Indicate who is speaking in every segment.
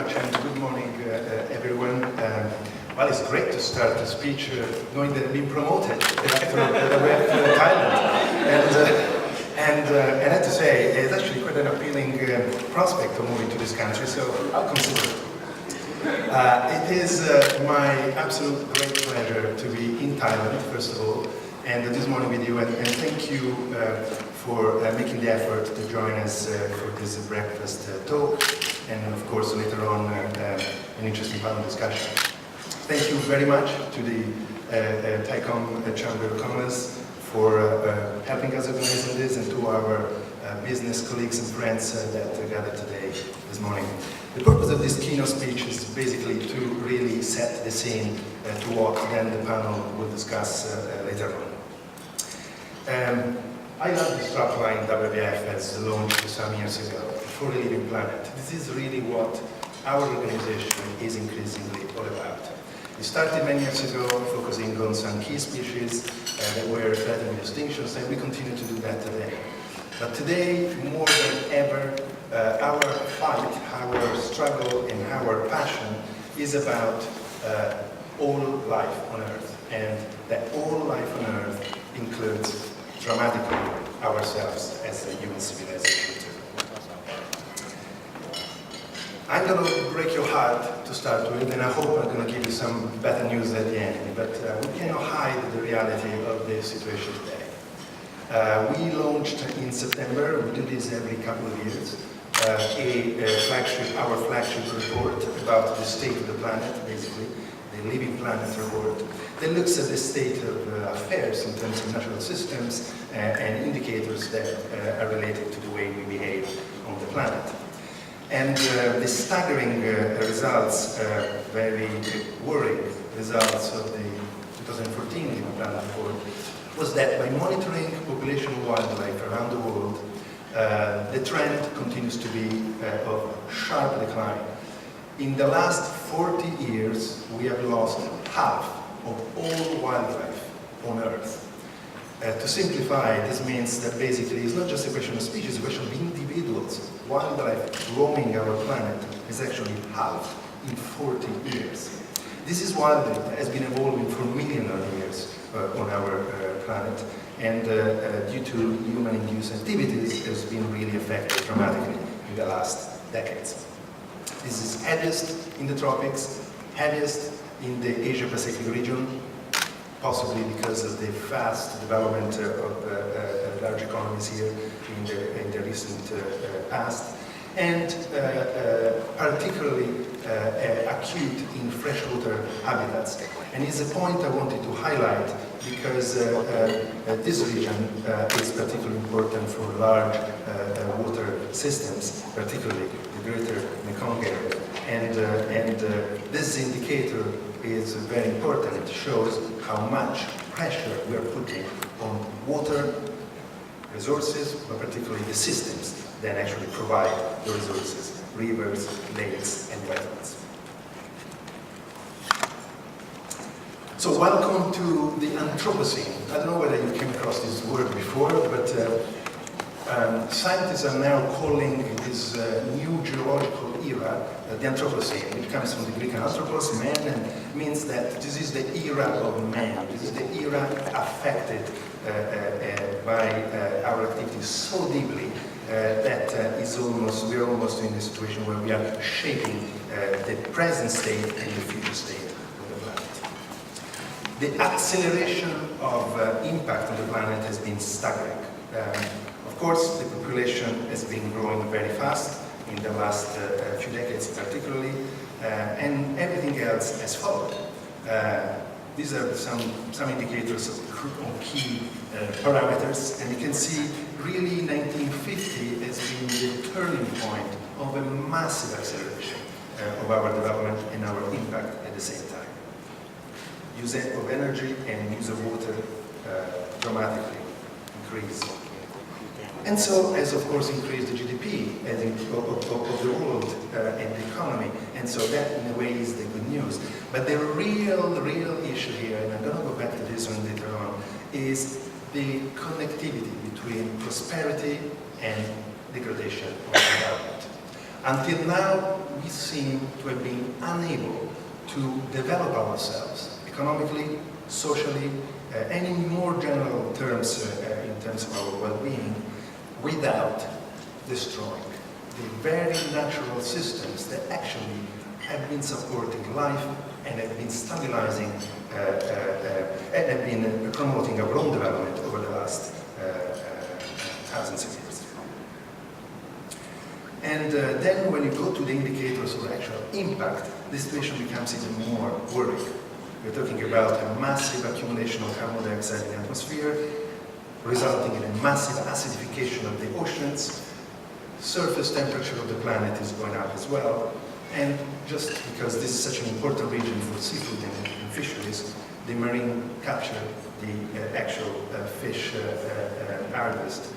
Speaker 1: much and good morning, everyone. Well, it's great to start the speech knowing that I've been promoted director of WWF Thailand. And I have to say, it's actually quite an appealing prospect of moving to this country, so I'll consider it. It is my absolute great pleasure to be in Thailand, first of all, and this morning with you, and thank you for making the effort to join us for this breakfast talk, and of course later on an interesting panel discussion. Thank you very much to the ThaiCom Chamber of Commerce for helping us organizing this, and to our business colleagues and friends that gathered today, this morning. The purpose of this keynote speech is basically to really set the scene to what then the panel will discuss later on. I love the strapline WWF as launched some years ago, For a Living Planet. This is really what our organization is increasingly all about. We started many years ago focusing on some key species that were threatened with extinctions, and we continue to do that today. But today, more than ever, our fight, our struggle, and our passion is about all life on Earth, and that all life on Earth includes dramatically ourselves as a human civilization too. I'm going to break your heart to start with, and I hope I'm going to give you some better news at the end, but we cannot hide the reality of the situation today. We launched in September, we do this every couple of years, our flagship report about the state of the planet, basically, the Living Planet report, that looks at the state of affairs in terms of natural systems and indicators that are related to the way we behave on the planet. And the staggering results, very worrying results of the 2014 Living Planet report, was that by monitoring population of wildlife around the world, the trend continues to be of sharp decline. In the last 40 years, we have lost half of all wildlife on Earth. To simplify, this means that basically it's not just a question of species, it's a question of individuals. Wildlife roaming our planet is actually halved in 40 years. This is wildlife that has been evolving for millions of years on our planet, and due to human-induced activities, has been really affected dramatically in the last decades. This is heaviest in the tropics, heaviest in the Asia-Pacific region, possibly because of the fast development of large economies here in the recent past, and particularly acute in freshwater habitats. And it's a point I wanted to highlight because this region is particularly important for large water systems, particularly the greater Mekong area. And this indicator is very important. It shows how much pressure we are putting on water resources, but particularly the systems that actually provide the resources, rivers, lakes, and wetlands. So welcome to the Anthropocene. I don't know whether you came across this word before, but scientists are now calling this new geological era the Anthropocene. It comes from the Greek anthropos, man, and means that this is the era of man. This is the era affected by our activities so deeply that we're almost in a situation where we are shaping the present state and the future state of the planet. The acceleration of impact on the planet has been staggering. Of course, the population has been growing very fast in the last few decades particularly, and everything else has followed. These are some indicators of key parameters, and you can see really 1950 has been the turning point of a massive acceleration of our development and our impact at the same time. Use of energy and use of water dramatically increased. And so has, of course, increased the GDP of the world and the economy. And so that, in a way, is the good news. But the real issue here, and I'm going to go back to this one later on, is the connectivity between prosperity and degradation of the environment. Until now, we seem to have been unable to develop ourselves economically, socially, and in more general terms, in terms of our well-being, without destroying the very natural systems that actually have been supporting life and have been stabilizing and have been promoting our own development over the last thousands of years. And then when you go to the indicators of actual impact, the situation becomes even more worrying. We're talking about a massive accumulation of carbon dioxide in the atmosphere, resulting in a massive acidification of the oceans. Surface temperature of the planet is going up as well. And just because this is such an important region for seafood and fisheries, the marine capture, the actual fish harvest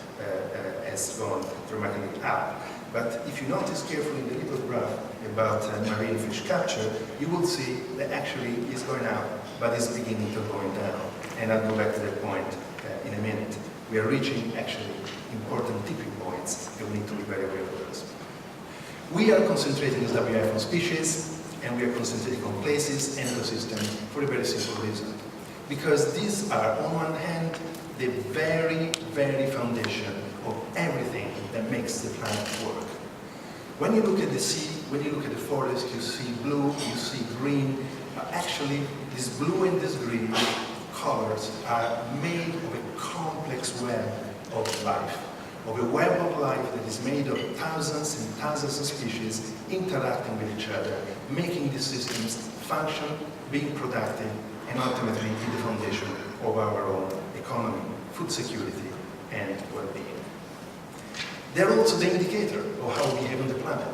Speaker 1: has gone dramatically up. But if you notice carefully in the little graph about marine fish capture, you will see that actually is going up, but is beginning to going down. And I'll go back to that point in a minute. We are reaching actually important tipping points, and we need to be very aware of those. We are concentrating as WWF on species, and we are concentrating on places and ecosystems for a very simple reason. Because these are, on one hand, the very, very foundation of everything that makes the planet work. When you look at the sea, when you look at the forest, you see blue, you see green. Actually, this blue and this green colors are made of a complex web of life, of a web of life that is made of thousands and thousands of species interacting with each other, making these systems function, being productive, and ultimately be the foundation of our own economy, food security, and well-being. They're also the indicator of how we behave on the planet.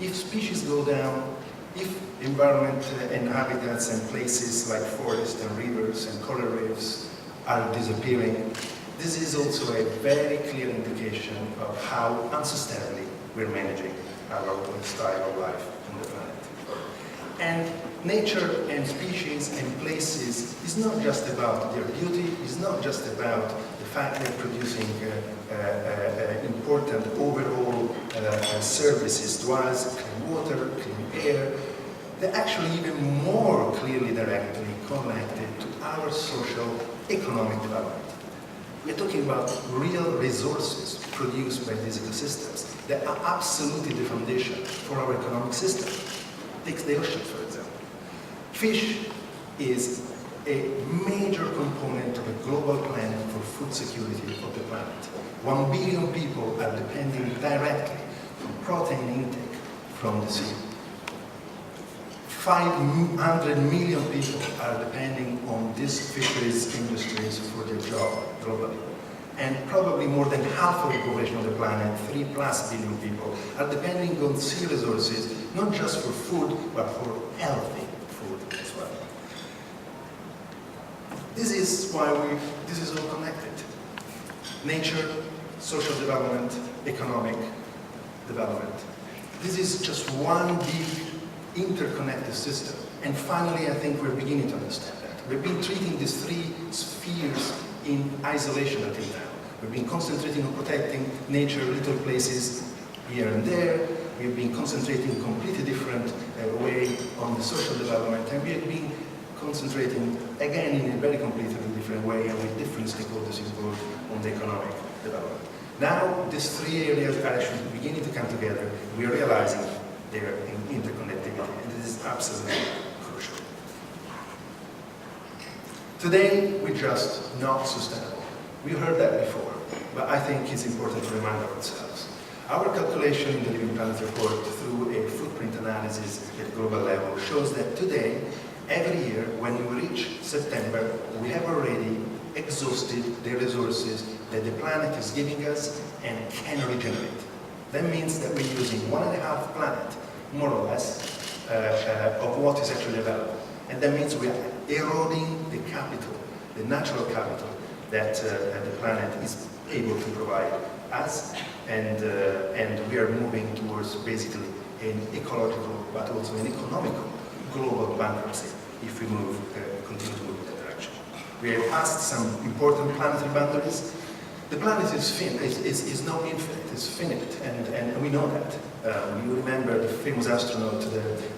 Speaker 1: If species go down, if environment and habitats and places like forests and rivers and coral reefs are disappearing, this is also a very clear indication of how unsustainably we're managing our own style of life on the planet. And nature and species and places is not just about their beauty, it's not just about the fact they're producing important overall services to us, clean water, clean air. They're actually even more clearly directly connected to our social economic development. We're talking about real resources produced by these ecosystems that are absolutely the foundation for our economic system. Take the ocean, for example. Fish is a major component of a global plan for food security of the planet. 1 billion people are depending directly on protein intake from the sea. 500 million people are depending on these fisheries industries for their job globally. And probably more than half of the population of the planet, 3+ billion people, are depending on sea resources, not just for food, but for healthy food as well. This is why this is all connected. Nature, social development, economic development. This is just one big interconnected system. And finally, I think we're beginning to understand that. We've been treating these three spheres in isolation until now. We've been concentrating on protecting nature, little places here and there. We've been concentrating in a completely different way on the social development, and we have been concentrating again in a very completely different way and with different stakeholders involved on the economic development. Now, these three areas are actually beginning to come together. We are realizing their interconnectivity, and this is absolutely crucial. Today, we're just not sustainable. We heard that before, but I think it's important to remind ourselves. Our calculation in the Living Planet report through a footprint analysis at global level shows that today, every year, when we reach September, we have already exhausted the resources that the planet is giving us and can regenerate. That means that we're using 1.5 planet, more or less, of what is actually available. And that means we are eroding the capital, the natural capital that the planet is able to provide us, and we are moving towards basically an ecological, but also an economical global bankruptcy if we continue to move in that direction. We have passed some important planetary boundaries. The planet is not infinite, it's finite, and we know that. You remember the famous astronaut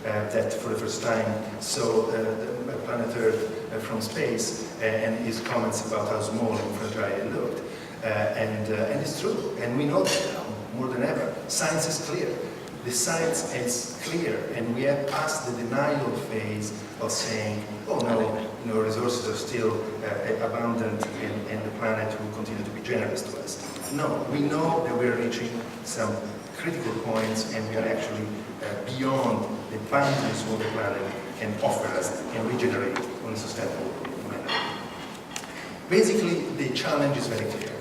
Speaker 1: that for the first time saw the planet Earth from space, and his comments about how small and fragile it looked. And it's true, and we know that now, more than ever. Science is clear. The science is clear, and we have passed the denial phase of saying, oh no, resources are still abundant and the planet will continue to be generous to us. No, we know that we're reaching some critical points and we are actually beyond the boundaries of the planet can offer us and regenerate on a sustainable manner. Basically, the challenge is very clear.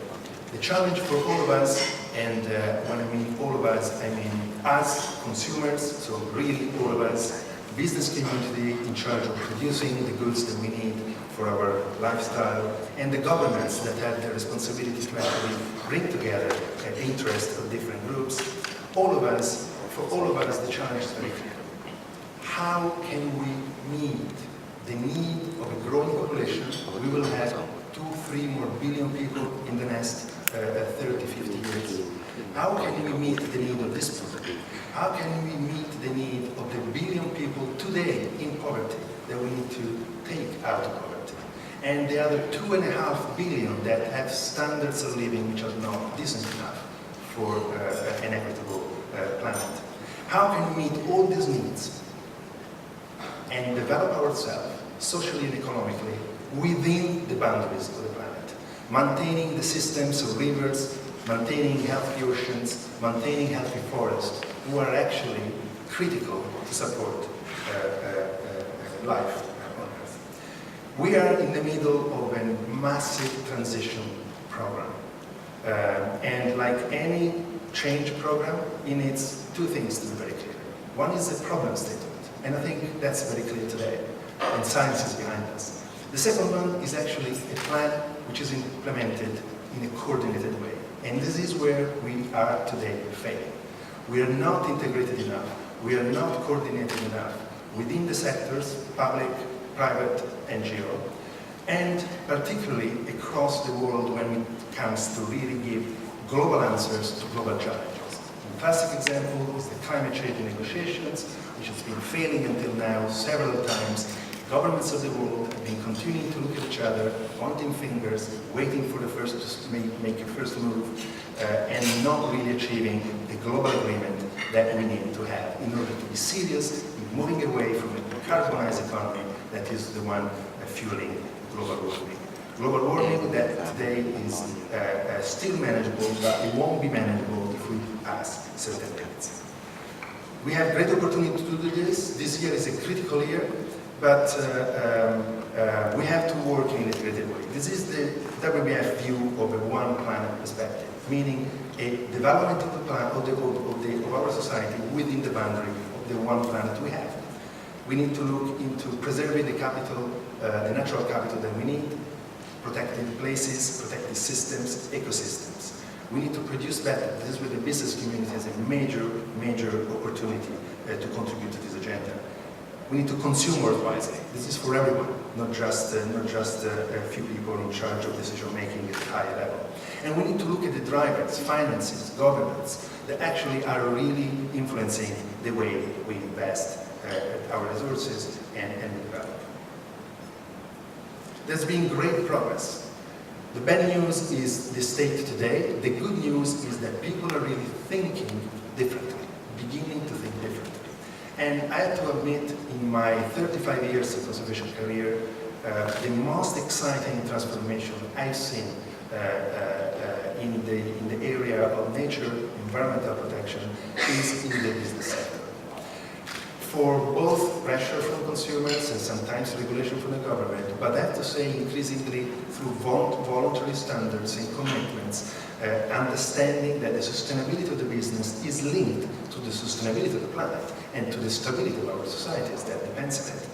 Speaker 1: The challenge for all of us, and when I mean all of us, I mean us, consumers, so really all of us, business community in charge of producing the goods that we need for our lifestyle, and the governments that have the responsibility to actually bring together the interest of different groups. All of us, for all of us, the challenge is very clear. How can we meet the need of a growing population? We will have 2-3 more billion people in the next 30-50 years. How can we meet the need of this people? How can we meet the need of the billion people today in poverty that we need to take out of poverty? And the other 2.5 billion that have standards of living which are not decent enough for an equitable planet. How can we meet all these needs and develop ourselves socially and economically within the boundaries of the planet, maintaining the systems of rivers, maintaining healthy oceans, maintaining healthy forests, who are actually critical to support life on Earth. We are in the middle of a massive transition program. And like any change program, it needs two things to be very clear. One is a problem statement, and I think that's very clear today, and science is behind us. The second one is actually a plan which is implemented in a coordinated way. And this is where we are today failing. We are not integrated enough. We are not coordinated enough within the sectors, public, private, NGO, and particularly across the world when it comes to really give global answers to global challenges. A classic example is the climate change negotiations, which has been failing until now several times. Governments of the world have been continuing to look at each other, pointing fingers, waiting for the first to make a first move, and not really achieving the global agreement that we need to have in order to be serious in moving away from a carbonized economy that is the one fueling global warming. Global warming that today is still manageable, but it won't be manageable if we pass certain limits. We have great opportunity to do this. This year is a critical year. But we have to work in an integrated way. This is the WWF view of a one planet perspective, meaning a development of the planet, of our society within the boundary of the one planet we have. We need to look into preserving the capital, the natural capital that we need, protecting places, protecting systems, ecosystems. We need to produce better. This is where the business community has a major opportunity to contribute to this agenda. We need to consume more wisely. This is for everyone, not just a few people in charge of decision making at a higher level. And we need to look at the drivers, finances, governments, that actually are really influencing the way we invest our resources and develop. There's been great progress. The bad news is the state today. The good news is that people are really thinking differently, beginning to think differently. And I have to admit, in my 35 years of conservation career, the most exciting transformation I've seen in the area of nature, environmental protection, is in the business sector. For both pressure from consumers and sometimes regulation from the government, but I have to say increasingly through voluntary standards and commitments, understanding that the sustainability of the business is linked to the sustainability of the planet and to the stability of our societies that depends on it.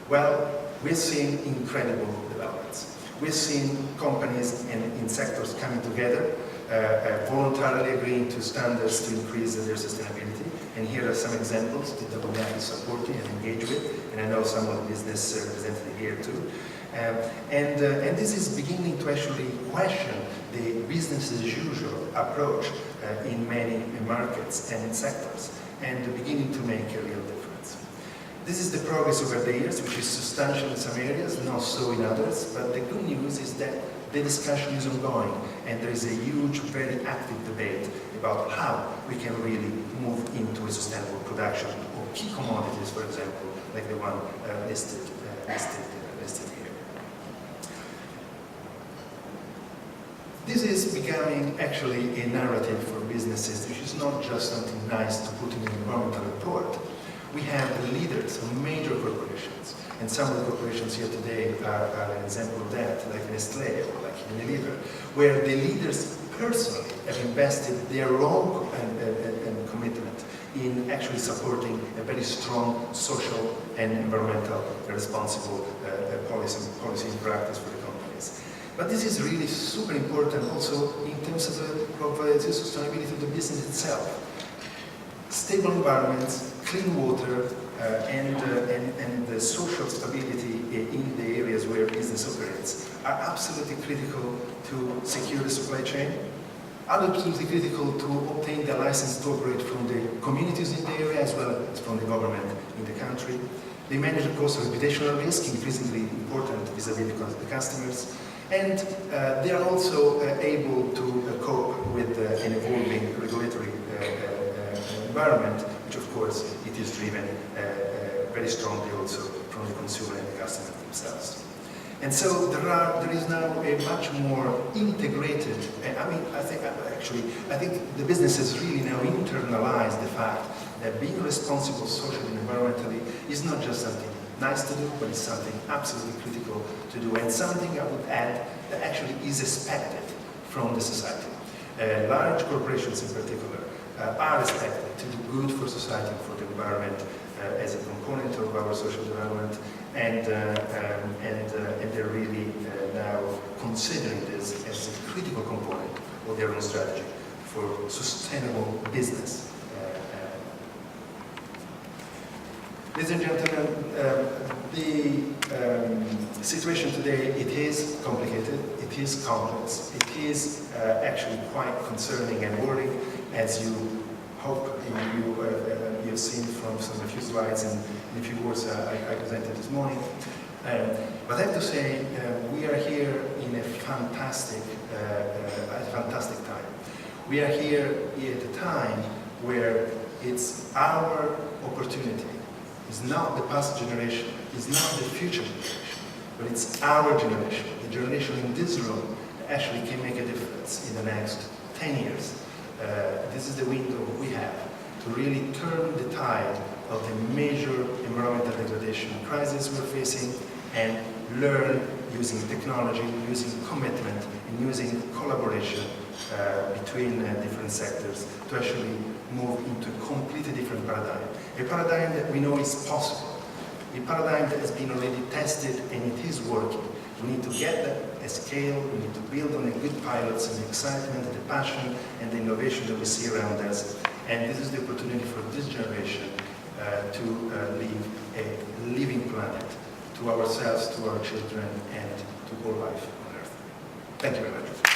Speaker 1: Well, we're seeing incredible developments. We're seeing companies in sectors coming together, voluntarily agreeing to standards to increase their sustainability. And here are some examples that WWF is supporting and engaged with, and I know some of the business represented here too. And this is beginning to actually question the business as usual approach in many markets and sectors, and beginning to make a real difference. This is the progress over the years, which is substantial in some areas, not so in others, but the good news is that the discussion is ongoing, and there is a huge, very active debate about how we can really move into a sustainable production of key commodities, for example, like the one listed here. This is becoming actually a narrative for businesses, which is not just something nice to put in an environmental report. We have the leaders of major corporations, and some of the corporations here today are an example of that, like Nestlé or like Unilever, where the leaders personally have invested their own commitment in actually supporting a very strong social and environmental responsible policy and practice for the companies. But this is really super important also in terms of the sustainability of the business itself. Stable environments, clean water, and the social stability in the areas where business operates are absolutely critical to secure the supply chain, are absolutely critical to obtain the license to operate from the communities in the area as well as from the government in the country. They manage, of course, reputational risk, increasingly important vis-à-vis the customers, and they are also able to cope with an evolving regulatory environment, which of course it is driven very strongly also from the consumer and the customers themselves. And so there is now a much more integrated, I think the businesses really now internalize the fact that being responsible socially and environmentally is not just something nice to do, but it's something absolutely critical to do, and something I would add that actually is expected from the society. Large corporations in particular are expected to do good for society and for the environment as a component of our social development, and they're really now considering this as a critical component of their own strategy for sustainable business. Ladies and gentlemen, the situation today, it is complicated, it is complex, it is actually quite concerning and worrying, as you hope you've seen from some of the few slides and a few words I presented this morning. But I have to say, we are here in a fantastic time. We are here at a time where it's our opportunity. It's not the past generation, it's not the future generation, but it's our generation, the generation in this room that actually can make a difference in the next 10 years. This is the window we have to really turn the tide of the major environmental degradation crisis we're facing and learn using technology, using commitment, and using collaboration between different sectors to actually move into a completely different paradigm. A paradigm that we know is possible. A paradigm that has been already tested and it is working. We need to get that at scale, we need to build on the good pilots and the excitement and the passion and the innovation that we see around us. And this is the opportunity for this generation to leave a living planet to ourselves, to our children, and to all life on Earth. Thank you very much.